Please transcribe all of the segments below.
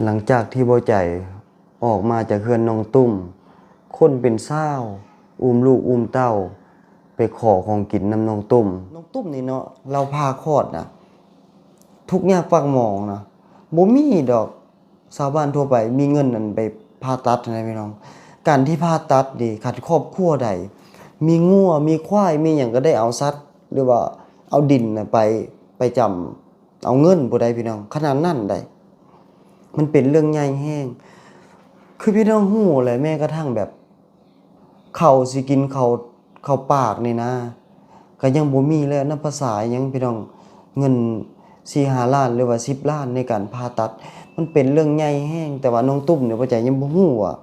หลังจากที่บ่ใจออกมาจากเฮือนน้องตุ้มคนเป็นเศร้าอุ้มลูกอุ้มเต้าไปขอของกินนำน้องตุ้มนี่เนาะเราพาคลอดนะทุกอย่างปากหมองนะบ่มีดอกชาวบ้านทั่วไปมีเงินนั่นไปผ่าตัดนะพี่น้องการที่ผ่าตัดดีขัดครอบครัวใดมีงัวมีควายมีหยังก็ได้เอาสัตว์หรือว่าเอาดินน่ะไปจำเอาเงินบ่ได้พี่น้องขนาดนั้นได้มันเป็นเรื่องใหญ่แฮงคือพี่น้องฮู้แหละแม้กระทั่งแบบข้าวสิกินข้าวปากนี่นะก็ยังบ่มีแล้วนับภาษาหยังพี่น้องเงิน4-5 ล้านหรือว่า10 ล้านในการผ่าตัดมันเป็นเรื่องใหญ่แฮงแต่ว่าน้องตุ้มเนี่ยบ่ใจยังบ่ฮู้ว่า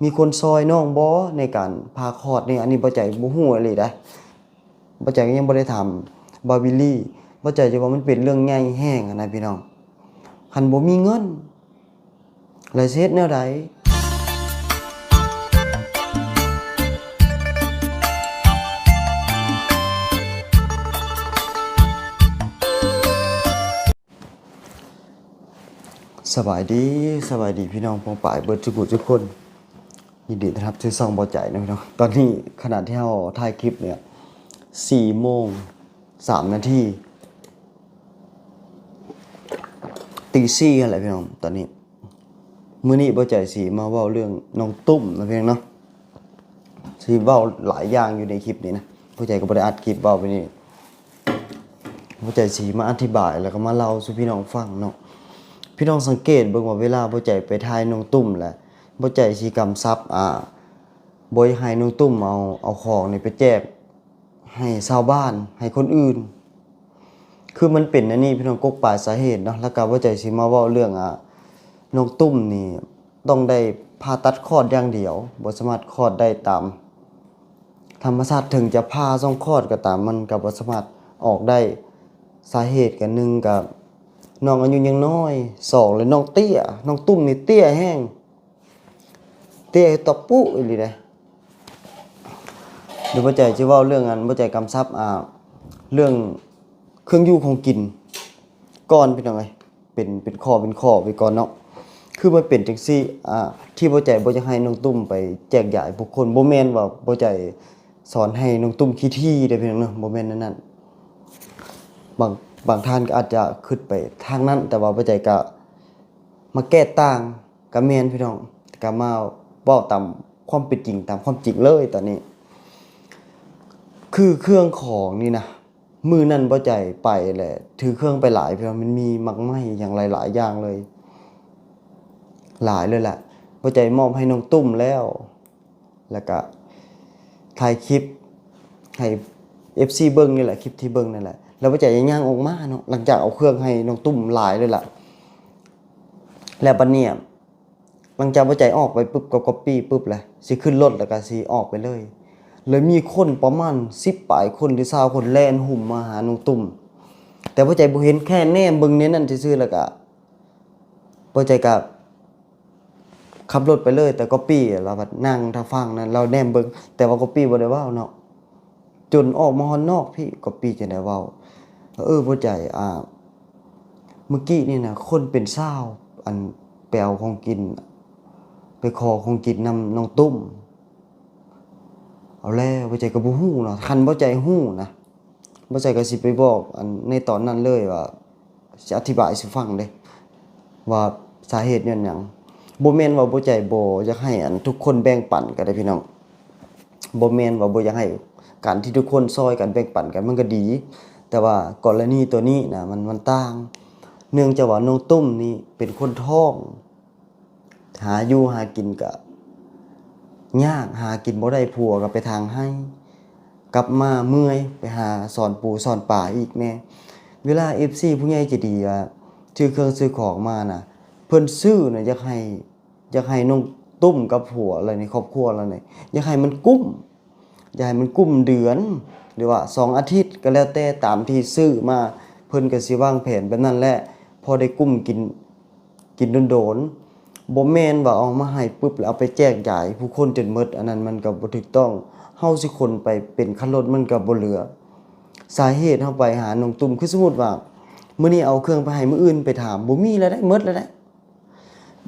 มีคนซอยน้องบ่ในการผ่าคลอดนี่อันนี้บ่ใจบ่ฮู้อีหลีเด้บ่ใจก็ยังบ่ได้ถามบาวิลลี่บ่ใจจะว่ามันเป็นเรื่องใหญ่แฮงนะพี่น้องคันบ่มีเงินแล้วสิเฮ็ดแนวใดสบายดีพี่น้องปองป่ายเบิดทุกคนยินดีต้อนรับสู่ช่องบ่ใจนะพี่น้องตอนนี้ขณะที่เฮาถ่ายคลิปเนี่ย4:03 นาทีตีสี่นั่นแหละพี่น้องตอนนี้มื้อนี้บ่ใจสิมาเว้าเรื่องน้องตุ้มนะพี่น้องเนาะสิเว้าหลายอย่างอยู่ในคลิปนี้นะบ่ใจก็บ่ได้อัดคลิปเว้าไปนี่บ่ใจสิมาอธิบายแล้วก็มาเล่าสู่พี่น้องฟังเนาะพี่น้องสังเกตเบิ่งว่าเวลาบ่ใจไปถ่ายน้องตุ้มแหละบ่ใจสิกำซับบ่ให้น้องตุ้มเอาของนี่ไปแจกให้ชาวบ้านให้คนอื่นคือมันเป็นอันนี้พี่น้องกกปลายสาเหตุเนาะแล้วก็บ่ใจสิมาเว้าเรื่องน้องตุ้มนี่ต้องได้ผ่าตัดคลอดอย่างเดียวบ่สามารถคลอดได้ตามธรรมชาติถึงจะผ่าต้องคลอดก็ตามมันก็บ่สามารถออกได้สาเหตุก็1ก็น้องอายุยังน้อย2เลยน้องเตี้ยน้องตุ้มนี่เตี้ยแห้งเตี้ยตบปุ๊อีหลีเด้เดี๋ยวบ่ใจสิเว้าเรื่องบ่ใจกำซับเรื่องเครื่องอยู่ของกินก่อนพี่น้องเอ้ยเป็นข้อไปก่อนเนาะคือมันเป็นจังซี่ที่บ่ใจบ่อยากให้น้องตุ้มไปแจกจ่ายผู้คนบ่แม่นว่าบ่ใจสอนให้น้องตุ้มขี้ที่เด้อพี่น้องเนาะบ่แม่นนั่นบางท่านก็อาจจะคิดไปทางนั้นแต่ว่าบ่ใจก็มาแก้ต่างก็แม่นพี่น้องก็มาเว้าตามความเป็นจริงตามความจริงเลยตอนนี้คือเครื่องของนี่นะมื้อนั้นบ่ใจไปแหละถือเครื่องไปหลายพี่น้องมันมีมักไหม้อย่างหลายๆอย่างเลยหลายเลยแหละบ่ใจมอบให้น้องตุ้มแล้วก็ถ่ายคลิปให้ FC เบิ่งนี่แหละคลิปที่เบิ่งนั่นแหละแล้วบ่ใจย่างออกมาเนาะหลังจากเอาเครื่องให้น้องตุ้มหลายเลยล่ะแล้วบัดนี้หลังจากบ่ใจออกไปปึ๊บก็ copy ปึ๊บแหละสิขึ้นรถแล้วก็สิออกไปเลยมีคนประมาณ10 ปลายคนหรือ20 คนแล่นหุ่มมาหาน้องตุ้มแต่บ่ใจบ่เห็นแค่แนมเบิ่งในนั้นซื่อๆแล้วก็บ่ใจก็ขับรถไปเลยแต่copyแล้วบัดนั่งทางฝั่งนั้นเราแนมเบิ่งแต่ว่าcopyบ่ได้เว้าเนาะจนออกมาฮอดนอกพี่copyจะได้เว้าบ่ใจเมื่อกี้นี่นะคนเป็น20อันไปเอาของกินไปขอของกินนำน้องตุ้มเอาแล้วบ่ใจก็บ่ฮู้เนาะคันบ่ใจฮู้นะบ่ใจก็สิไปบอกในตอนนั้นเลยว่าสิอธิบายสิฟังเด้ว่าสาเหตุย้อนหยังบ่แม่นว่าบ่ใจบ่อยากให้ทุกคนแบ่งปันก็ได้พี่น้องบ่แม่นว่าบ่อยากให้การที่ทุกคนซอยกันแบ่งปันกันมันก็ดีแต่ว่ากรณีตัวนี้นะมันต่างเนื่องจากว่าน้องตุ้มนี่เป็นคนท้องหาอยู่หากินก็ยากหากินบ่ได้ผัวก็ไปทางให้กลับมาเมื่อยไปหาสอนปูสอนป่าอีกแน่เวลา FC ผู้ใหญ่ใจดีซื้อเครื่องซื้อของมาน่ะเพิ่นซื้อน่ะอยากให้น้องตุ้มกับผัวอะไรในครอบครัวแล้วนี่อยากให้มันกุ้มเดือนหรือว่า2 อาทิตย์ก็แล้วแต่ตามที่ซื้อมาเพิ่นก็สิวางแผนแบบนั้นแหละพอได้กุ้มกินโดนๆบ่แม่นว่าเอามาให้ปึ๊บแล้วเอาไปแจกจ่ายผู้คนจนหมดอันนั้นมันก็บ่ถูกต้องเฮาสิคนไปเป็นคันรถมันก็บ่เหลือสาเหตุเฮาไปหาน้องตุ้มคือสมมุติว่ามื้อนี้เอาเครื่องไปให้มื้ออื่นไปถามบ่มีแล้วได้หมดแล้วได้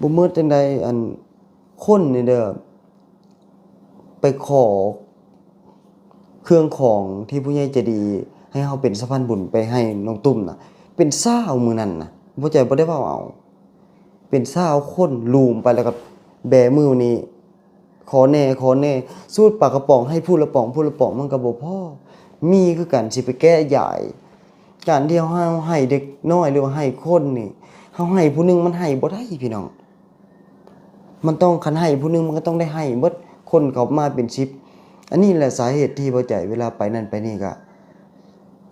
บ่หมดจังใดอันคนนี่เด้อไปขอเครื่องของที่ผู้ใหญ่ใจดีให้เฮาเป็นสะพานบุญไปให้น้องตุ้มน่ะเป็น20มื้อนั้นน่ะบ่ใจบ่ได้เว้าเอาเป็น20คนลูมไปแล้วก็แบมือนี้ขอแหน่สูตรปลากระป๋องให้ผู้ละป๋องมันก็บ่พอมีคือกันสิไปแก้ใหญ่การที่เฮาให้เด็กน้อยหรือว่าให้คนนี่เฮาให้ผู้หนึงมันให้บ่ได้พี่น้องมันต้องคันให้ผู้หนึงมันก็ต้องได้ให้เบิดคนเขามาเป็น10อันนี้แหละสาเหตุที่บ่ใจเวลาไปนั่นไปนี่ก็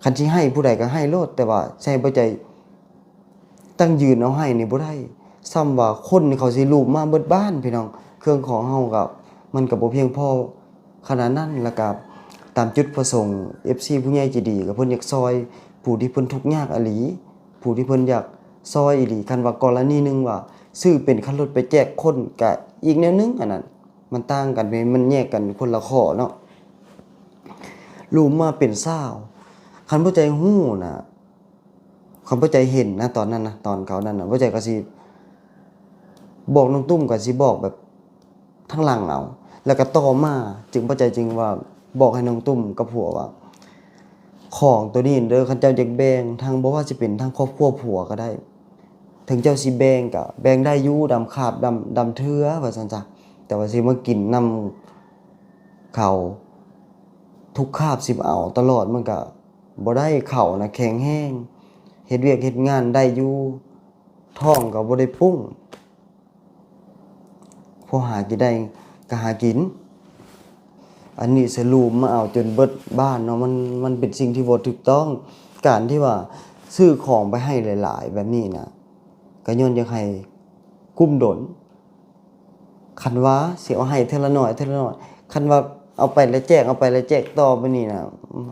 คันสิให้ผู้ใดก็ให้โลดแต่ว่าใช่บ่ใจตั้งยืนเอาให้นี่บ่ได้ซ้ำว่าคนนี่เขาสิรูปมาเบิดบ้านพี่น้องเครื่องของเฮาก็มันก็บ่เพียงพอขนาดนั้นแล้วก็ตามจุดประสงค์ FC ผู้ใหญ่ใจดีก็เพิ่นอยากซอยผู้ที่เพิ่นทุกข์ยากอีหลีผู้ที่เพิ่นอยากซอยอีหลีคันว่ากรณีหนึงว่าซื้อเป็นคันรถไปแจกคนก็อีกแนวนึงอันนั้นมันต่างกันมันแยกกันคนละข้อเนาะรูปมาเป็น20คันบ่ใจฮู้น่ะคันบ่ใจเห็นนะตอนนั้นนะตอนเขานั้นน่ะบ่ใจก็สิบอกน้องตุ้มก็สิบอกแบบทางหลังเอาแล้วก็ต่อมาจึงบ่ใจจริงว่าบอกให้น้องตุ้มกับผัวว่าของตัวนี้เด้อคันเจ้าอยากแบ่งทางบ่ว่าสิเป็นทางครอบครัวผัวก็ได้ถึงเจ้าสิแบ่งก็แบ่งได้อยู่ดำคาบดำเทือว่าซั่นจ้ะแต่ว่าสิมากินนำเขาทุกคาบสิเอาตลอดมันก็บ่ได้เข้านะแข็งแรงเฮ็ดเวียกเฮ็ดงานได้อยู่ท้องก็บ่ได้ปุ้งพอหากินได้ก็หากินอันนี้สรุปมาเอาจนเบิดบ้านเนาะมันเป็นสิ่งที่บ่ถูกต้องการที่ว่าซื้อของไปให้หลายๆแบบนี้น่ะก็ย้อนอยากให้กุมดนคันว่าสิเอาให้เทื่อละน้อยคันว่าเอาไปแล้วแจกต่อไปนี่น่ะ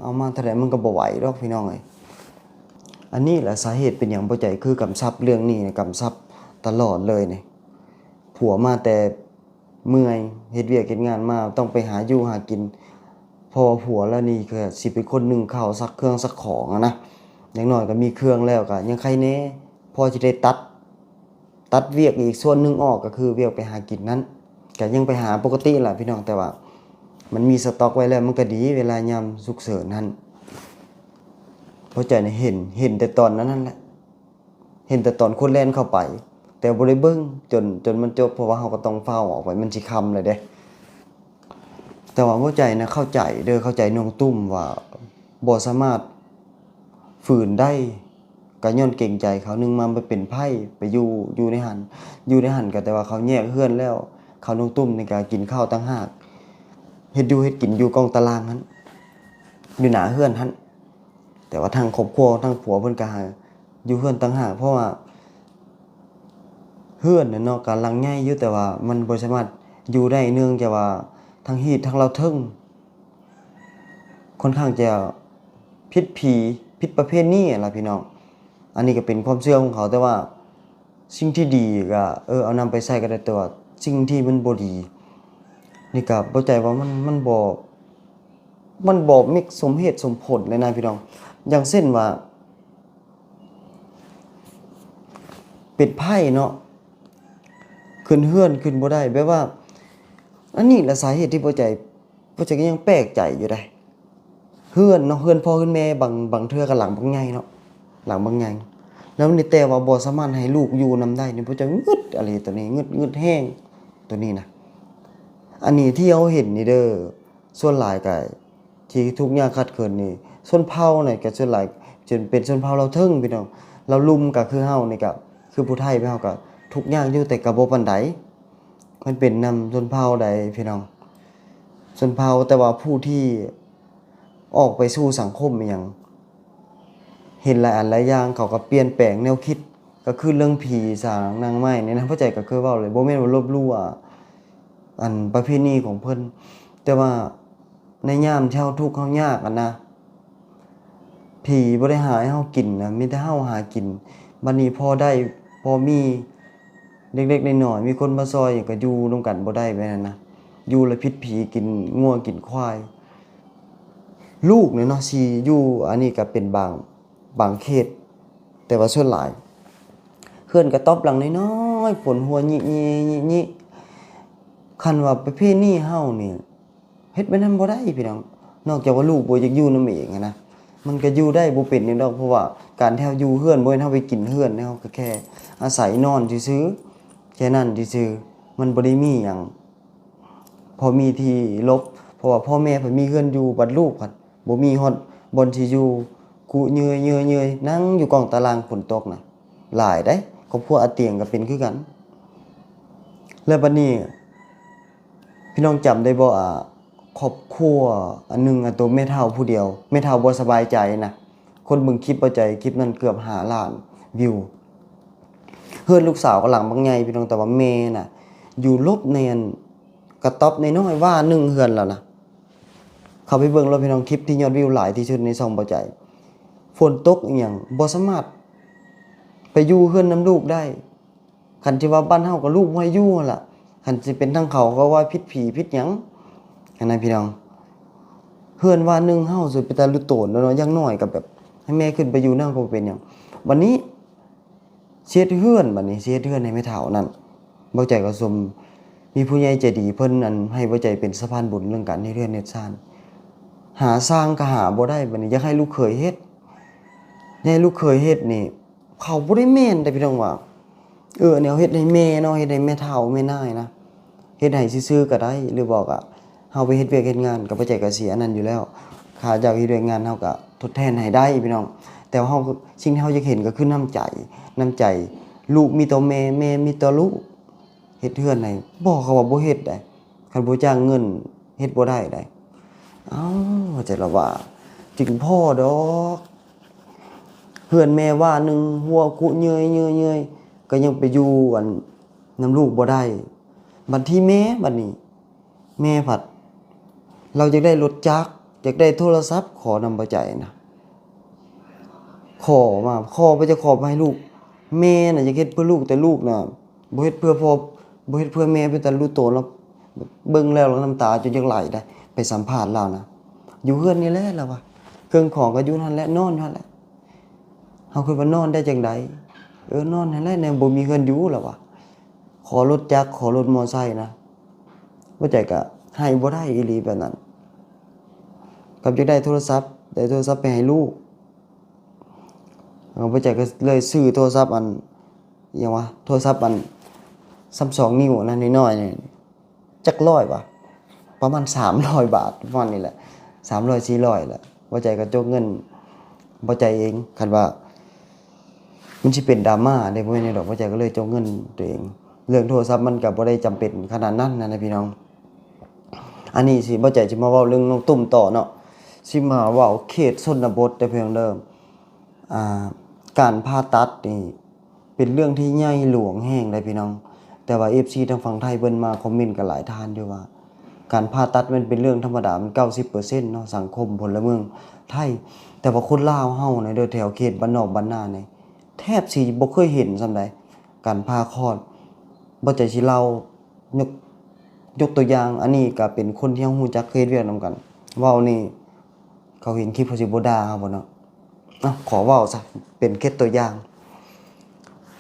เอามาเท่าใดมันก็บ่ไหวดอกพี่น้องเอ้ยอันนี้แหละสาเหตุเป็นหยังบ่ใจคือกำชับเรื่องนี้กำชับตลอดเลยนี่ผัวมาแต่เมื่อยเฮ็ดเวียกเฮ็ดงานมาต้องไปหาอยู่หากินพอผัวแล้วนี่ก็สิเป็นคนนึ่งข้าวซักเครื่องซักของอะนะอย่างน้อยก็มีเครื่องแล้วก็ยังใครแน่พอสิได้ตัดเวียกอีกส่วนหนึงออกก็คือเวียกไปหากินนั้นก็ยังไปหาปกติล่ะพี่น้องแต่ว่ามันมีสต็อกไว้แล้วมันก็ดีเวลายามฉุกเฉินนั้นเพราะใจเนี่ยเห็นแต่ตอนนั้นแหละเห็นแต่ตอนคนแล่นเข้าไปแต่บ่ได้เบิ่งจนมันจบเพราะว่าเฮาก็ต้องเฝ้าออกไปมันสิค่ำเลยเด้แต่ว่าหัวใจนะเข้าใจเด้อเข้าใจน้องตุ้มว่าบ่สามารถฝืนได้ก็ย้อนเกรงใจเขานึงมาเป็นไผไปอยู่ในหันก็แต่ว่าเขาแยกเฮือนแล้วเขาน้องตุ้มนี่ก็กินข้าวต่างหากเฮ็ดกินอยู่กองตารางนั้นอยู่หน้าเฮือนหั่นแต่ว่าทางครอบครัวทางผัวเพิ่นก็อยู่เฮือนต่างหากเพราะว่าเฮือนน่ะเนาะก็หลังใหญ่อยู่แต่ว่ามันบ่สามารถอยู่ได้เนื่องจากว่าทั้งฮีตทั้งเราเทิงค่อนข้างจะผิดประเพณีล่ะพี่น้องอันนี้ก็เป็นความเชื่อของเขาแต่ว่าสิ่งที่ดีก็เอานำไปใช้ก็ได้แต่ว่าสิ่งที่มันบ่ดีนี่ก็บ่ใจว่ามันบ่มีสมเหตุสมผลเลยนะพี่น้องอย่างเช่นว่าเป็ดไผ่เนาะขึ้นเฮือนขึ้นบ่ได้แบบว่าอันนี้แหละสาเหตุที่บ่ใจก็ยังแปลกใจอยู่ได้เฮือนเนาะเฮือนพ่อเฮือนแม่บางเทื่อก็หลังบางใหญ่เนาะหลังบางใหญ่แล้วนี่แต่ว่าบ่สามารถให้ลูกอยู่นำได้นี่บ่จะงึดอะไรตัวนี้งึดแห้งตัวนี้นะอันนี้ที่เราเห็นนี่เด้อส่วนหลายก็ที่ทุกข์ยากขัดเขินนี่ชนเผ่านี่ก็ส่วนหลายจนเป็นชนเผ่าเราเทิงพี่น้องเราลุมก็คือเฮานี่ก็คือผู้ไทยเฮาก็ทุกข์ยากอยู่แต่ก็บ่ปานใดมันเป็นนำชนเผ่าใดพี่น้องชนเผ่าแต่ว่าผู้ที่ออกไปสู่สังคมอีหยังเห็นหลายอันหลายอย่างเขาก็เปลี่ยนแปลงแนวคิดก็คือเรื่องผีสางนางไม้นี่นะพ่อใจก็เคยเว้าเลยบ่แม่นว่าลบหลู่อันประเพณีของเพิ่นแต่ว่าในยามที่เฮาทุกข์เฮายากนะผีบ่ได้หาให้เฮากินนะมีแต่เฮาหากินบัดนี้พอได้พอมีเล็กๆน้อยๆมีคนมาซอยก็อยู่ร่วมกันบ่ได้แบบนั้นนะอยู่แล้วผิดผีกินงัวกินควายลูกเนี่ยเนาะสิอยู่อันนี้ก็เป็นบางเขตแต่ว่าส่วนหลายเฮือนกระต๊อบหลังน้อ อยปวดหัวยิคันว่าประเพณีเฮานี่เฮ็ดแบบนั้นบ่ได้พี่น้องนอกจากว่าลูกบ่อยากอยู่นำเองนะมันก็อยู่ได้บ่เป็นนี่ดอกเพราะว่าการที่เฮาอยู่เฮือนบ่แม่นเฮาไปกินเฮือนเฮาก็แค่อาศัยนอนซื่อๆแค่นั้นซื่อๆมันบ่ได้มีหยังพอมีที่หลบเพราะว่าพ่อแม่เพิ่นมีเฮือนอยู่บัดลูกพัดบ่มีฮอดบ่อนสิอยู่กุเยื่อยๆนั่งอยู่กองตารางฝนตกน่ะหลายเด้ครอบครัวอาเตียงก็เป็นคือกันแล้วบัดนี้พี่น้องจำได้บ่ครอบครัวอันหนึงตัวแม่เฒ่าผู้เดียวแม่เฒ่าบ่สบายใจนะคนเบิ่งคลิปบ่ใจคลิปนั้นเกือบ5ล้านวิวเฮือนลูกสาวก็หลังบักใหญ่พี่น้องแต่ว่าแม่น่ะอยู่ลบในอันกระต๊อบน้อยๆว่า1เฮือนแล้วนะเข้าไปเบิ่งแล้วพี่น้องคลิปที่ยอดวิวหลายที่สุดในช่องบ่ใจฝนตกอีหยังบ่สามารถไปอยู่เฮือนนำลูกได้คันสิว่าบ้านเฮาก็ลูกบ่ให้อยู่นั่นล่ะคันสิเป็นทางเขาก็ว่าผิดผีผิดหยังอันนั้นพี่น้องเฮือนว่าหนึ่งเฮาสุดไปแต่ลุโตนเนาะอย่างน้อยก็แบบให้แม่ขึ้นไปอยู่นำก็บ่เป็นหยังวันนี้เฮ็ดเฮือนบัดนี้เฮ็ดเฮือนให้แม่เฒ่านั่นบ่ใจก็สมมีผู้ใหญ่ใจดีเพิ่นอันให้บ่ใจเป็นสะพานบุญเรื่องการเฮ็ดเฮือนเฮ็ดซ่านหาสร้างก็หาบ่ได้บัดนี้อยากให้ลูกเขยเฮ็ดให้ลูกเขยเฮ็ดนี่เขาบ่ได้แม่นได้พี่น้องว่าแนวเฮ็ดให้แม่เนาะเฮ็ดให้แม่เฒ่าแม่นายนะเฮ็ดให้ซื่อๆก็ได้หรือบอกเฮาไปเฮ็ดเวียกเฮ็ดงานก็บ่ใจก็เสียอันนั้นอยู่แล้วค่าเจ้าเฮ็ดเวียกงานเฮาก็ทดแทนให้ได้พี่น้องแต่ว่าเฮาสิ่งที่เฮาอยากเห็นก็คือน้ำใจลูกมีต่อแม่แม่มีต่อลูกเฮ็ดเฮือนให้บ่เขาว่าบ่เฮ็ดได้คันบ่จ้างเงินเฮ็ดบ่ได้ได้เอ้าใจละว่าจึงพ่อดอกเฮือนแม่ว่าหนึงหัวกุเยยก็ยังไปอยู่อันนำลูกบ่ได้บัดที่แม่บัดนี้แม่ผัดเราอยากได้รถจักรอยากได้โทรศัพท์ขอนำบ่ใจนะขอไปจะขอมาให้ลูกแม่น่ะอยากเฮ็ดเพื่อลูกแต่ลูกน่ะบ่เฮ็ดเพื่อพ่อบ่เฮ็ดเพื่อแม่เป็นแต่รู้โตแล้วเบิ่งแล้วน้ำตาจนอยากไหลได้ไปสัมภาษณ์แล้วนะอยู่เฮือนนี่แหละล่ะว่าเครื่องของก็อยู่นั่นแหละนอนนั่นแหละเฮาคิดว่านอนได้จังไดนอนนั่นแหละแนวบ่มีเฮือนอยู่ล่ะว่ะขอรถจักรขอรถมอไซค์นะบ่ใจก็ให้บ่ได้อีหลีแบบนั้นกับอยากได้โทรศัพท์ไปให้ลูกบ่ใจก็เลยซื้อโทรศัพท์อันหยังวะโทรศัพท์อัน32นิ้วนั่นน้อยๆนี่จัก100บ่ประมาณ300บาทประมาณนี้แหละ300 400แหละบ่ใจก็จกเงินบ่ใจเองคันว่ามันสิเป็นดราม่าได้บ่แม่นดอกบ่ใจก็เลยจกเงินตัวเองเรื่องโทรศัพท์มันก็บ่ได้จำเป็นขนาดนั้นนะพี่น้องอันนี้สิบ่ใจสิมาเว้าเรื่องน้องตุ้มต่อเนาะสิมาเว้าเขตชนบทแต่เพียงเดิมการผ่าตัดนี่เป็นเรื่องที่ใหญ่หลวงแห้งเลยพี่น้องแต่ว่า FC ทางฝั่งไทยเพิ่นมาคอมเมนต์กันหลายท่านอยู่ว่าการผ่าตัดมันเป็นเรื่องธรรมดามัน 90% เนาะสังคมพลเมืองไทยแต่ว่าคนลาวเฮาในโดยแถวเขตบ้านนอกบ้านนานี่แทบสิบ่เคยเห็นส่ำใดการผ่าคลอดบ่ใจสิเล่ายกตัวอย่างอันนี้ก็เป็นคนที่เฮาฮู้จักเคยเรียนนำกันเว้านี่เขาเห็นคลิปเขาสิบ่ด่าเฮาบ่เนาะขอเว้าซะเป็นเคสตัวอย่าง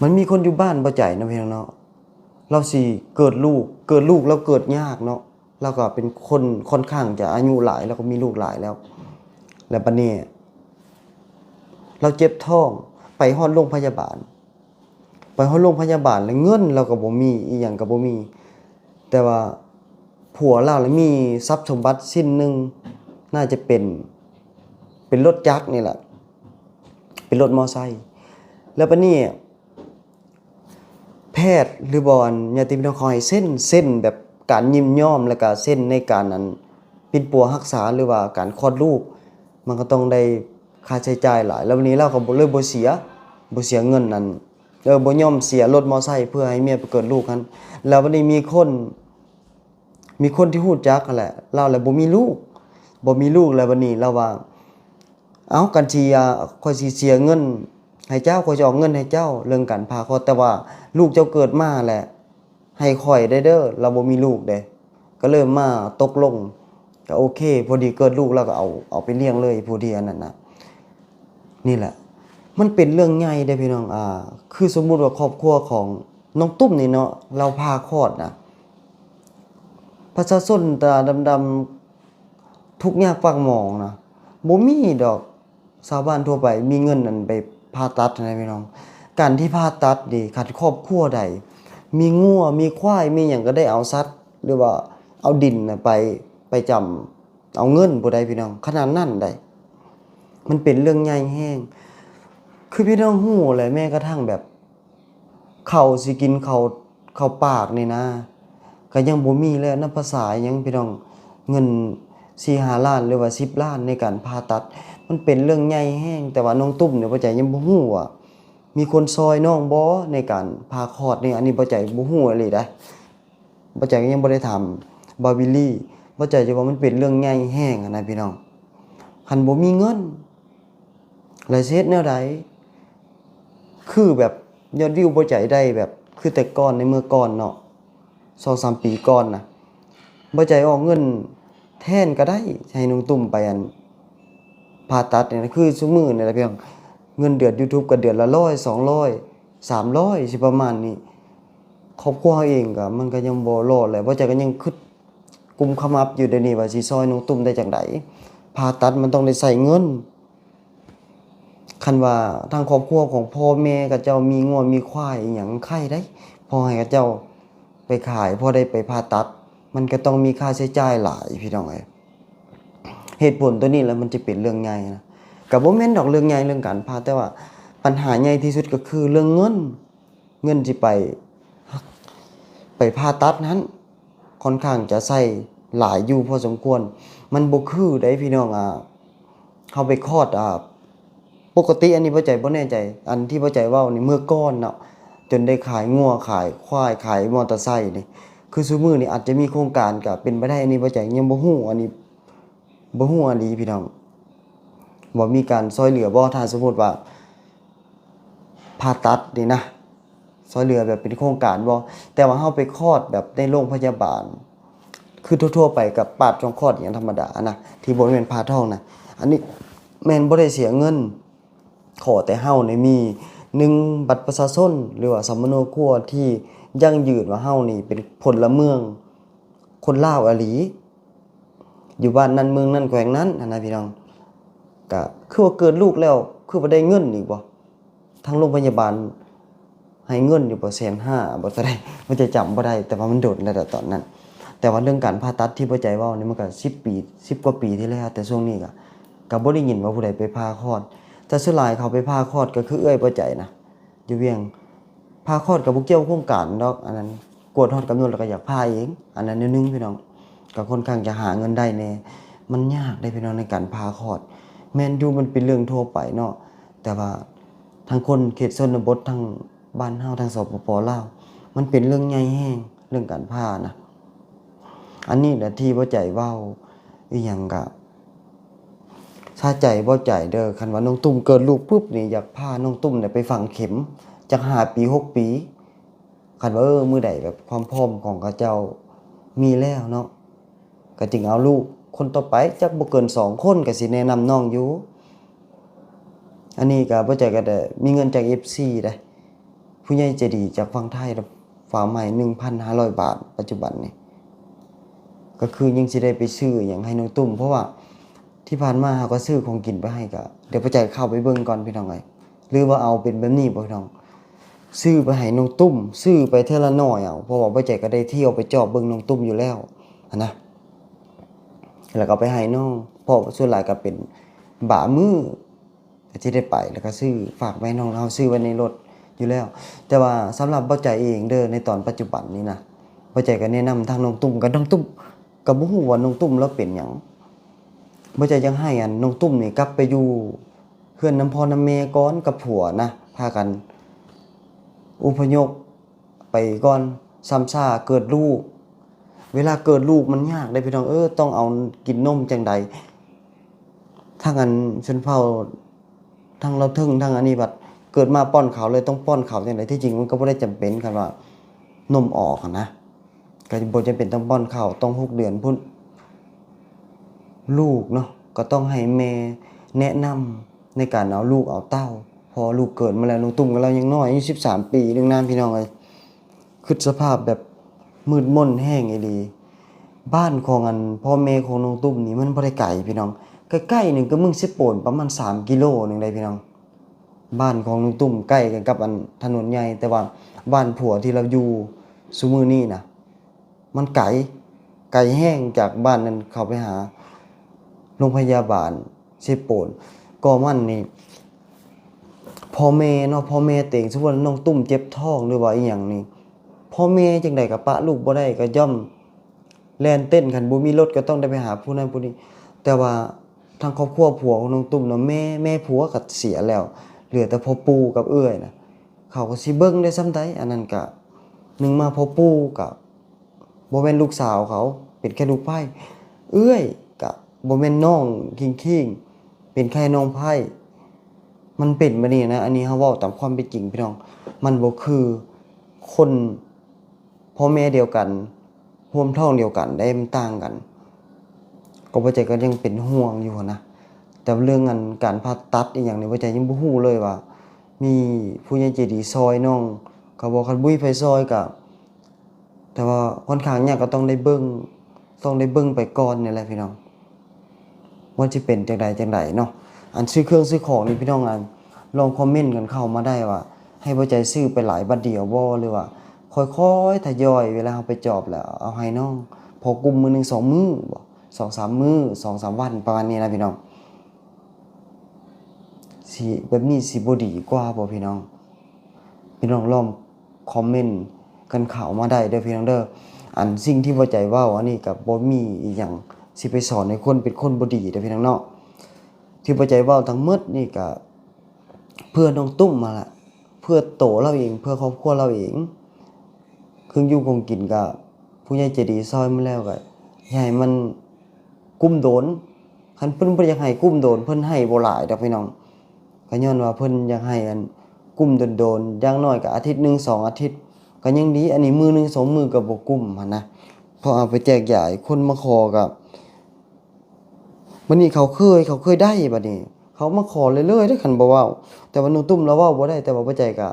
มันมีคนอยู่บ้านบ่ใจนะพี่น้องเนาะเราสิเกิดลูกแล้วเกิดยากเนาะแล้วก็เป็นคนค่อนข้างจะอายุหลายแล้วก็มีลูกหลายแล้วบัดนี้เราเจ็บท้องไปฮอดโรงพยาบาลแล้วเงินเราก็บ่มีอีหยังก็บ่มีแต่ว่าผัวเราแล้วมีทรัพย์สมบัติชิ้นหนึงน่าจะเป็นรถจักรนี่แหละเป็นรถมอไซค์แล้วบัดนี้แพทย์หรือบ่อนญาติพี่น้องเขาให้เส้นแบบการยิมย่อมแล้วก็เส้นในการนั้นปิดปัวรักษาหรือว่าการคลอดลูกมันก็ต้องได้ค่าใช้จ่ายหลายแล้ววันนี้เราก็เลยบ่เสียเงินนั้นบ่ยอมเสียรถมอไซค์เพื่อให้เมียไปเกิดลูกกันแล้ววันนี้มีคนที่ฮู้จักนั่นแหละเราแล้วบ่มีลูกแล้ววันนี้เราว่ากันสิค่อยสิเสียเงินให้เจ้าค่อยจะออกเงินให้เจ้าเรื่องการผ่าคลอดแต่ว่าลูกเจ้าเกิดมาแหละให้ข่อยได้เด้อเราบ่มีลูกเด้ก็เริ่มมาตกลงก็โอเคพอดีเกิดลูกแล้วก็เอาไปเลี้ยงเลยผู้ที่อันนั้นน่ะนี่แหละมันเป็นเรื่องใหญ่เด้พี่น้องคือสมมุติว่าครอบครัวของ น้องตุ้มนี่เนาะเราพาคลอดนะประชาชนตาดำๆทุกข์ยากปากหมองนะบ่มีดอกชาวบ้านทั่วไปมีเงินนั่นไปผ่าตัดนะพี่น้องการที่ผ่าตัดนี่คัดครอบครัวใดมีงัวมีควายมีหยังก็ได้เอาสัตว์หรือว่าเอาดินน่ะไปจำเอาเงินบ่ได้พี่น้องขนาดนั้นได้มันเป็นเรื่องใหญ่แฮงคือพี่น้องฮู้แหละแม้กระทั่งแบบข้าวสิกินข้าวปากนี่นะก็ยังบ่มีแล้วนับภาษาหยังพี่น้องเงิน4-5 ล้านหรือว่า10 ล้านในการผ่าตัดมันเป็นเรื่องใหญ่แฮงแต่ว่าน้องตุ้มเนี่ยบ่ใจยังบ่ฮู้ว่ามีคนซอยน้องบ่ในการผ่าคลอดนี่อันนี้บ่ใจบ่ฮู้อีหลีเด้บ่ใจก็ยังบ่ได้ถามบาวิลลี่บ่ใจจะว่ามันเป็นเรื่องใหญ่แฮงอะนะพี่น้องคันบ่มีเงินแล้วสิเฮ็ดแนวใดคือแบบยอดวิวบ่ใจได้แบบคือแต่ก่อนในเมื่อก่อนเนาะ 2-3 ปีก่อนน่ะบ่ใจออกเงินแทนก็ได้ให้น้องตุ้มไปอันผ่าตัดนี่นะคือซุมื้อนี่แหละพี่น้องเงินเดือน YouTube ก็เดือนละ100 200 300สิประมาณนี้ครอบครัวเราเองก็มันก็ยังบ่รอดเลยบ่ใจก็ยังคิดกุมขมับอยู่เดี๋ยวนี้ว่าสิซอยน้องตุ้มได้จังไดผ่าตัดมันต้องได้ใช้เงินคันว่าทางครอบครัวของพ่อแม่เขาเจ้ามีงัวมีควายอิหยังไข่ได้พอให้เขาเจ้าไปขายพอได้ไปผ่าตัดมันก็ต้องมีค่าใช้จ่ายหลายพี่น้องเอ้ยเหตุผลตัวนี้แล้วมันจะเป็นเรื่องใหญ่นะก็บ่แม่นดอกเรื่องใหญ่เรื่องการผ่าแต่ว่าปัญหาใหญ่ที่สุดก็คือเรื่องเงินสิไปผ่าตัดนั้นค่อนข้างจะใช้หลายอยู่พอสมควรมันบ่คือได้พี่น้องเฮาไปคลอดปกติอันนี้บ่ใจบ่แน่ใจอันที่บ่ใจเว้านี่เมื่อก่อนเนาะจนได้ขายงัวขายควายขายมอเตอร์ไซค์นี่คือซุมื้อนี้อาจจะมีโครงการก็เป็นไปได้อันนี้บ่ใจยังบ่ฮู้อันนี้บ่ฮู้อันนี้พี่น้องว่ามีการช่วยเหลือบ่ถ้าสมมุติว่าผ่าตัดนี่นะช่วยเหลือแบบเป็นโครงการบ่แต่ว่าเฮาไปคลอดแบบในโรงพยาบาลคือทั่วๆไปกับปาดช่องคลอดอย่างธรรมดานะที่บ่แม่นผ่าท้องนะอันนี้แม่นบ่ได้เสียเงินขอแต่เฮานี่มี1บัตรประชาชนหรือว่าสำเนาครัวที่ยั่งยืนว่าเฮานี่เป็นพลเมืองคนลาวอีหลีอยู่บ้านนั้นเมืองนั้นแขวงนั้นนะพี่น้องก็คือว่าเกิดลูกแล้วคือบ่ได้เงินอีกบ่ทางโรงพยาบาลให้เงินอยู่บ่150,000บ่เท่าใดมันจะจำบ่ได้แต่ว่ามันโดนแล้วตอนนั้นแต่ว่าเรื่องการผ่าตัดที่บ่ใจเว้านี่มันก็10 ปี10 กว่าปีที่แล้วแต่ช่วงนี้ก็บ่ได้ยินว่าผู้ใดไปผ่าคลอดแต่ส่วนหลายเขาไปผ่าคลอดก็คือเอื้อยบ่ใจนะอยู่เวียงผ่าคลอดก็บ่เกี่ยวโครงการดอกอันนั้นกวดฮอดกำหนดแล้วก็อยากผ่าเองอันนั้นนิดนึงพี่น้องก็ค่อนข้างจะหาเงินได้แน่มันยากได้พี่น้องในการผ่าคลอดแม่นอยู่มันเป็นเรื่องทั่วไปเนาะแต่ว่าทางคนเขตชนบททางบ้านเฮาทางสปป.ลาวมันเป็นเรื่องใหญ่แฮงเรื่องการผ่านะอันนี้แหละที่บ่ใจเว้าอีหยังก็ถ้าใจบ่ใจเด้อคันว่าน้องตุ้มเกิดลูกปุ๊บนี่อยากพาน้องตุ้มเนี่ยไปฝังเข็มจัก5 ปี 6 ปีคันว่ามื้อใดแบบความพร้อมของเขาเจ้ามีแล้วเนาะก็จึงเอาลูกคนต่อไปจักบ่เกิน2 คนก็สิแนะนำน้องอยู่อันนี้ก็บ่ใจก็ได้มีเงินจาก FC ได้ผู้ใหญ่ใจดีจากฝั่งไทยฝากมาให้ 1,500 บาทปัจจุบันนี้ก็คือยังสิได้ไปซื้อหยังให้น้องตุ้มเพราะว่าที่ผ่านมาเขาก็ซื้อของกินไปให้ก็เดี๋ยวพ่อใจเข้าไปเบิ่งก่อนพี่น้องเอ้ยหรือว่าเอาเป็นแบบนี้บ่พี่น้องซื้อไปให้น้องตุ้มซื้อไปเทื่อละน้อยเอาเพราะว่าพ่อใจก็ได้เที่ยวไปจอบเบิ่งน้องตุ้มอยู่แล้วนะแล้วก็ไปให้น้องเพราะส่วนหลายก็เป็นบ่ามื้อที่ได้ไปแล้วก็ซื้อฝากไว้น้องเราซื้อไว้ในรถอยู่แล้วแต่ว่าสำหรับพ่อใจเองเด้อในตอนปัจจุบันนี้นะพ่อใจก็แนะนำทางน้องตุ้มกับน้องตุ้มก็บ่ฮู้ว่าน้องตุ้มแล้วเป็นหยังบ่ใจยังให้น้องตุ้มนี่กลับไปอยู่เฮือนน้ำพ่อน้ำแม่ก่อนกับผัวนะพากันอพยพไปก่อนซ้ำซ่าเกิดลูกเวลาเกิดลูกมันยากได้พี่น้องต้องเอากินนมจังใดทั้งอันชนเผ่าทั้งเราทึ่งทั้งอันนี้บัดเกิดมาป้อนเขาเลยต้องป้อนเขาจังไดที่จริงมันก็บ่ได้จำเป็นกันว่านมออกนะก็บ่จำเป็นต้องป้อนเขาต้อง6 เดือนพุ่นลูกเนาะก็ต้องให้แม่แนะนำในการเอาลูกเอาเต้าพอลูกเกิดมาแล้วน้องตุ้มกับเรายังน้อยอายุ13 ปีนึงนานพี่น้องเอ้ย คือสภาพแบบมืดมนแห้งอีหลีบ้านของพ่อแม่ของน้องตุ้มนี่มันบ่ได้ไกลพี่น้องใกล้ๆนึงก็มึงสิโปนประมาณ3 กิโลนึงได้พี่น้องบ้านของน้องตุ้มใกล้กันกับถนนใหญ่แต่ว่าบ้านผัวที่เราอยู่ซุมื้อนี้น่ะมันไกลแห้งจากบ้านนั้นเข้าไปหาโรงพยาบาลสิโปนก็มันนี่พ่อแม่เนาะพ่อแม่เต็งสมมุติว่าน้องตุ้มเจ็บท้องหรือว่าอีหยังนี่พ่อแม่จังได๋ก็ปะลูกบ่ได้ก็ย่อมแล่นเต้นคันบ่มีรถก็ต้องได้ไปหาผู้นั้นผู้นี้แต่ว่าทางครอบครัวผัวของน้องตุ้มเนาะแม่ผัวก็เสียแล้วเหลือแต่พ่อปู่กับเอื้อยน่ะเขาก็สิเบิ่งได้ส่ำใดอันนั้นก็นึงมาพ่อปู่ก็บ่แม่นลูกสาวเขาเป็นแค่ลูกไผ่เอื้อยก็บ่แม่นน้องคิงๆเป็นแค่น้องไผ่มันเป็นแบบนี้นะอันนี้เฮาเว้าตามความเป็นจริงพี่น้องมันบ่คือคนพ่อแม่เดียวกันร่วมท้องเดียวกันได้มันต่างกันก็บ่ใจก็ยังเป็นห่วงอยู่นะแต่เรื่องการผ่าตัดอีหยังนี่บ่ใจยังบ่ฮู้เลยว่ามีผู้ใหญ่ใจดีซอยน้องเขาบอกคันบ่มีไผซอยก็แต่ว่าค่อนข้างยากก็ต้องได้เบิ่งไปก่อนนี่แหละพี่น้องว่าสิเป็นจังใดเนาะอันซื้อเครื่องซื้อของนี่พี่น้องลองคอมเมนต์กันเข้ามาได้ว่าให้บ่ใจซื้อไปหลายบัดเดียวบ่หรือว่าค่อยๆทยอยเวลาเฮาไปจอบแล้วเอาให้น้องพอกลุ่มมื้อนึง2มื้อบ่2-3 มื้อ 2-3 วันประมาณนี้นะพี่น้องสิแบบนี้สิบ่ดีกว่าบ่พี่น้องลองคอมเมนต์กันเข้ามาได้เด้อพี่น้องเด้ออันสิ่งที่บ่ใจเว้าอันนี้ก็บ่มีอีหยังสิไปสอนให้คนเป็นคนบ่ดีเด้อพี่น้องเนาะที่บ่ใจเว้าทั้งหมดนี่ก็เพื่อน้องตุ้มมาล่ะเพื่อโตเราเองเพื่อครอบครัวเราเองเครื่องอยู่คงกินก็ผู้ใหญ่ใจดีซอยมาแล้วก็อย่าให้มันกุ้มโดนคันเพิ่นบ่อยากให้กุ้มโดนเพิ่นให้บ่หลายดอกพี่น้องก็ย้อนว่าเพิ่นอยากให้กุ้มโดนๆอย่างน้อยก็อาทิตย์นึง2 อาทิตย์ก็ยังดีอันนี้มื้อนึง2 มื้อก็บ่กุ้มหั่นนะพอเอาไปแจกจ่ายคนมาขอก็บัดนี้เขาเคยได้บัดนี้เขามาขอเรื่อยๆเด้อคันบ่เว้าแต่ว่าน้องตุ้มเราเว้าบ่ได้แต่ว่าบ่ใจก็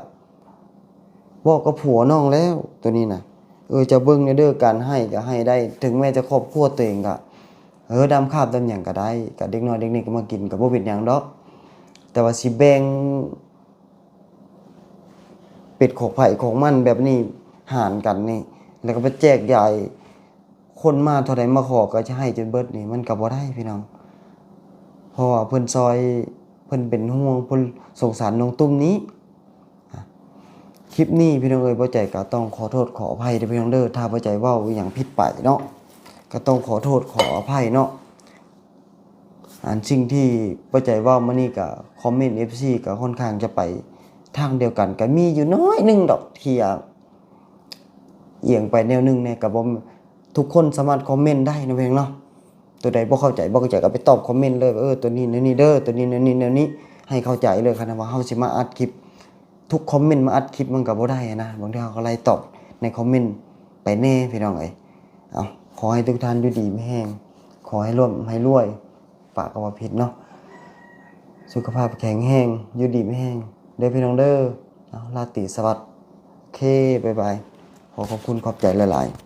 เว้ากับผัวน้องแล้วตัวนี้น่ะจะเบิ่งเด้อการให้ก็ให้ได้ถึงแม้จะครอบครัวตัวเองก็ดำคาบดำหยังก็ได้ก็เด็กน้อยเด็กนี่ก็มากินก็บ่เป็นหยังดอกแต่ว่าสิแบ่งเป็ดของไผของมันแบบนี้หารกันนี่แล้วก็ไปแจกจ่ายคนมาเท่าใดมาขอก็จะให้จนเบิดนี่มันก็บ่ได้พี่น้องเพราะว่าเพิ่นซอยเพิ่นเป็นห่วงเพิ่นสงสารน้องตุ้มนี้คลิปนี้พี่น้องบ่ใจก็ต้องขอโทษขออภัยเด้อพี่น้องเด้อถ้าบ่ใจเว้าอีหยังผิดไปเนาะก็ต้องขอโทษขออภัยเนาะอันสิ่งที่บ่ใจเว้ามานี่ก็คอมเมนต์ FC ก็ค่อนข้างจะไปทางเดียวกันก็มีอยู่น้อยนึงดอกที่เอียงไปแนวนึงเนี่ยก็บ่ทุกคนสามารถคอมเมนต์ได้นะเพียงเนาะตัวใดบ่เข้าใจก็ไปตอบคอมเมนต์เลยตัวนี้แนวนี้เด้อตัวนี้แนวนี้แนวนี้ให้เข้าใจเลยค่ะนะว่าเฮาสิมาอัดคลิปทุกคอมเมนต์มาอัดคลิปมันก็บ่ได้นะบางทีเฮาก็ไล่ตอบในคอมเมนต์ไปแน่พี่น้องเอ้ยเอาขอให้ทุกท่านอยู่ดีมีแรงขอให้ร่วมให้รวยฝากก็ว่าผิดเนาะสุขภาพแข็งแรงอยู่ดีมีแรงเด้อพี่น้องเด้อเอาราตรีสวัสดิ์โอเคบ๊ายบายขอบคุณขอบใจหลายๆ